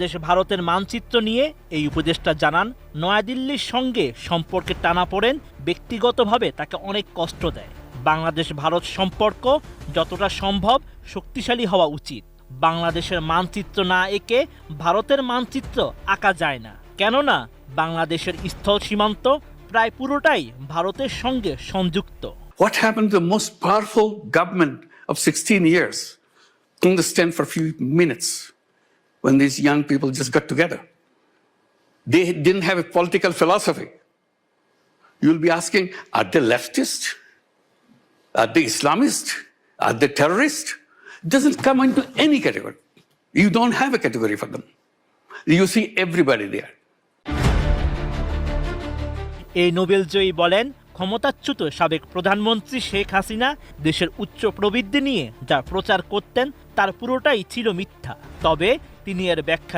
দেশ ভারতের মানচিত্র নিয়ে এই উপদেষ্টা জানান, নয়াদিল্লির সঙ্গে সম্পর্কে টানাপোড়েন ব্যক্তিগতভাবে তাকে অনেক কষ্ট দেয়। বাংলাদেশ ভারত সম্পর্ক যতটা সম্ভব শক্তিশালী হওয়া উচিত। বাংলাদেশের মানচিত্র না এঁকে ভারতের মানচিত্র আঁকা যায় না, কেননা বাংলাদেশের স্থল সীমান্ত প্রায় পুরোটাই ভারতের সঙ্গে সংযুক্ত। What happened to the most powerful government of 16 years? Couldn't stand for a few minutes when these young people just got together. They didn't have a political philosophy. You'll be asking, are they leftist? Are they Islamist? Are they terrorist? It doesn't come into any category. You don't have a category for them. You see everybody there. এই নোবেলজয়ী বলেন, ক্ষমতাচ্যুত সাবেক প্রধানমন্ত্রী শেখ হাসিনা দেশের উচ্চ প্রবৃদ্ধি নিয়ে যা প্রচার করতেন তার পুরোটাই ছিল মিথ্যা। তবে তিনি এর ব্যাখ্যা